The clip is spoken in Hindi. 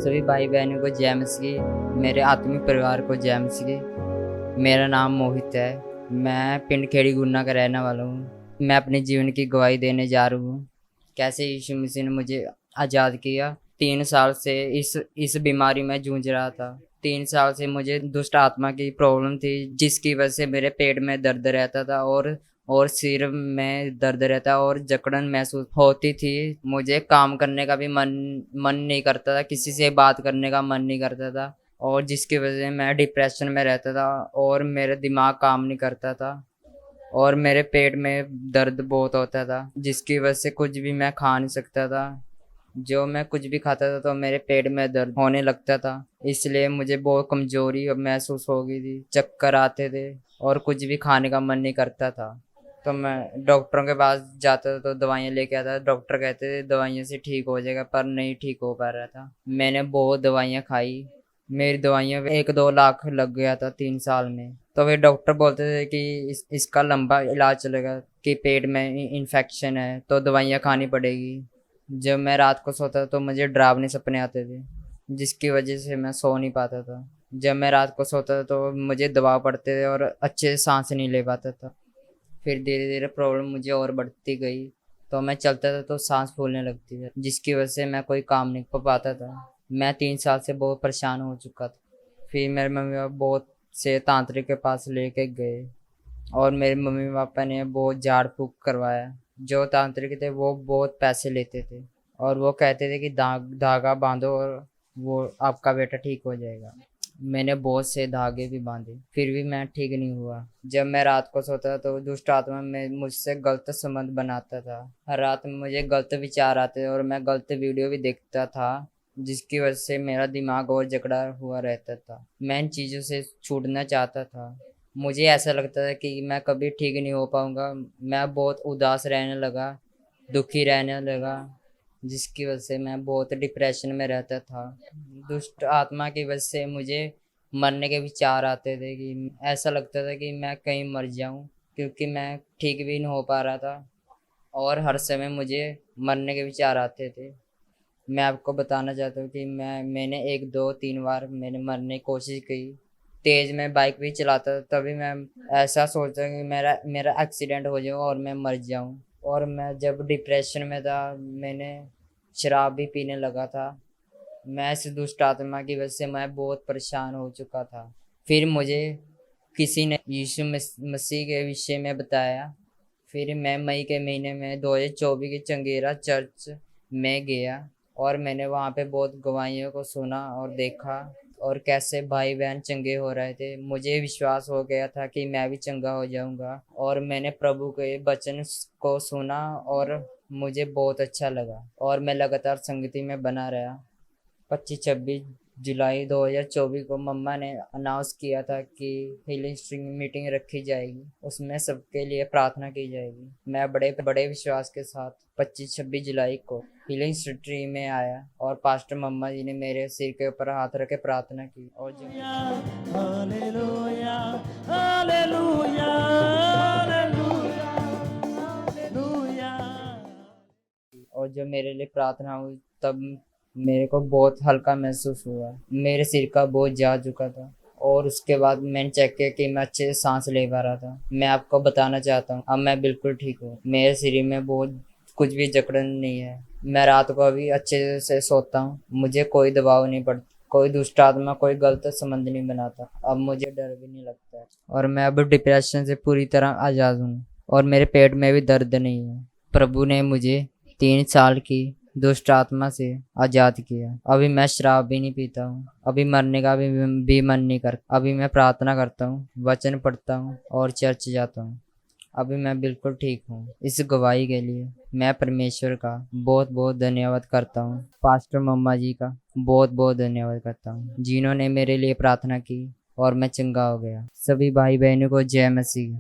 सभी भाई बहनों को जय मसीह। मेरे आत्मिक परिवार को जय मसीह। मेरा नाम मोहित है। मैं पिंड खेड़ी गुन्ना का रहने वाला हूँ। मैं अपने जीवन की गवाही देने जा रहा हूँ कैसे यीशु मसीह ने मुझे आज़ाद किया। 3 साल से इस बीमारी में जूझ रहा था। 3 साल से मुझे दुष्ट आत्मा की प्रॉब्लम थी, जिसकी वजह से मेरे पेट में दर्द रहता था और सिर में दर्द रहता और जकड़न महसूस होती थी। मुझे काम करने का भी मन नहीं करता था, किसी से बात करने का मन नहीं करता था, और जिसकी वजह से मैं डिप्रेशन में रहता था और मेरा दिमाग काम नहीं करता था और मेरे पेट में दर्द बहुत होता था, जिसकी वजह से कुछ भी मैं खा नहीं सकता था। जो मैं कुछ भी खाता था तो मेरे पेट में दर्द होने लगता था, इसलिए मुझे बहुत कमजोरी महसूस हो गई थी, चक्कर आते थे और कुछ भी खाने का मन नहीं करता था। तो मैं डॉक्टरों के पास जाता था तो दवाइयाँ लेके आता था। डॉक्टर कहते थे दवाइयों से ठीक हो जाएगा, पर नहीं ठीक हो पा रहा था। मैंने बहुत दवाइयाँ खाई। मेरी दवाइयों पे 1-2 लाख लग गया था 3 साल में। तो फिर डॉक्टर बोलते थे कि इसका लंबा इलाज चलेगा, कि पेट में इन्फेक्शन है तो दवाइयाँ खानी पड़ेगी। जब मैं रात को सोता था तो मुझे डरावने सपने आते थे, जिसकी वजह से मैं सो नहीं पाता था। जब मैं रात को सोता था तो मुझे दबाव पड़ते थे और अच्छे से सांस नहीं ले पाता था। फिर धीरे धीरे प्रॉब्लम मुझे और बढ़ती गई, तो मैं चलता था तो सांस फूलने लगती थी, जिसकी वजह से मैं कोई काम नहीं कर पाता था। मैं 3 साल से बहुत परेशान हो चुका था। फिर मेरे मम्मी पापा बहुत से तांत्रिक के पास लेके गए और मेरे मम्मी पापा ने बहुत झाड़ फूक करवाया। जो तांत्रिक थे वो बहुत पैसे लेते थे और वो कहते थे कि धागा बांधो और वो आपका बेटा ठीक हो जाएगा। मैंने बहुत से धागे भी बांधे, फिर भी मैं ठीक नहीं हुआ। जब मैं रात को सोता था तो दुष्ट आत्मा में मुझसे गलत संबंध बनाता था। हर रात में मुझे गलत विचार आते थे और मैं गलत वीडियो भी देखता था, जिसकी वजह से मेरा दिमाग और जकड़ा हुआ रहता था। मैं इन चीज़ों से छूटना चाहता था। मुझे ऐसा लगता था कि मैं कभी ठीक नहीं हो पाऊंगा। मैं बहुत उदास रहने लगा, दुखी रहने लगा, जिसकी वजह से मैं बहुत डिप्रेशन में रहता था। दुष्ट आत्मा की वजह से मुझे मरने के विचार आते थे, कि ऐसा लगता था कि मैं कहीं मर जाऊं, क्योंकि मैं ठीक भी नहीं हो पा रहा था और हर समय मुझे मरने के विचार आते थे। मैं आपको बताना चाहता हूँ कि मैंने 1-2-3 बार मैंने मरने की कोशिश की। तेज में बाइक भी चलाता था, तभी मैं ऐसा सोचता कि मेरा मेरा एक्सीडेंट हो जाए और मैं मर जाऊं। और मैं जब डिप्रेशन में था, मैंने शराब भी पीने लगा था। मैं इस दुष्ट आत्मा की वजह से मैं बहुत परेशान हो चुका था। फिर मुझे किसी ने यीशु मसीह के विषय में बताया। फिर मैं मई के महीने में 2024 की चंगेरा चर्च में गया और मैंने वहाँ पे बहुत गवाहियों को सुना और देखा, और कैसे भाई बहन चंगे हो रहे थे। मुझे विश्वास हो गया था कि मैं भी चंगा हो जाऊंगा, और मैंने प्रभु के वचन को सुना और मुझे बहुत अच्छा लगा और मैं लगातार संगति में बना रहा। 25-26 जुलाई 2024 को मम्मा ने अनाउंस किया था कि हीलिंग स्ट्रिंग मीटिंग रखी जाएगी, उसमें सबके लिए प्रार्थना की जाएगी। मैं बड़े बड़े विश्वास के साथ 25-26 जुलाई को हीलिंग स्ट्रीम में आया और पास्टर मम्मा जी ने मेरे सिर के ऊपर हाथ रख के प्रार्थना की, और जो हालेलुया हालेलुया हालेलुया। और जब मेरे लिए प्रार्थना हुई, तब मेरे को बहुत हल्का महसूस हुआ। मेरे सिर का बोझ जा चुका था और उसके बाद मैंने चेक किया कि मैं अच्छे से सांस ले पा रहा था। मैं आपको बताना चाहता हूँ, अब मैं बिल्कुल ठीक हूँ। मेरे शरीर में बहुत कुछ भी जकड़न नहीं है। मैं रात को अभी अच्छे से सोता हूँ, मुझे कोई दबाव नहीं पड़ता, कोई दुष्ट आत्मा कोई गलत संबंध नहीं बनाता। अब मुझे डर भी नहीं लगता है और मैं अब डिप्रेशन से पूरी तरह आज़ाद हूँ और मेरे पेट में भी दर्द नहीं है। प्रभु ने मुझे 3 साल की दुष्ट आत्मा से आज़ाद किया। अभी मैं शराब भी नहीं पीता हूँ, अभी मरने का भी मन नहीं करता। अभी मैं प्रार्थना करता हूँ, वचन पढ़ता हूँ और चर्च जाता हूँ। अभी मैं बिल्कुल ठीक हूँ। इस गवाही के लिए मैं परमेश्वर का बहुत बहुत धन्यवाद करता हूँ। पास्टर मम्मा जी का बहुत बहुत धन्यवाद करता हूँ, जिन्होंने मेरे लिए प्रार्थना की और मैं चंगा हो गया। सभी भाई बहनों को जय मसीह।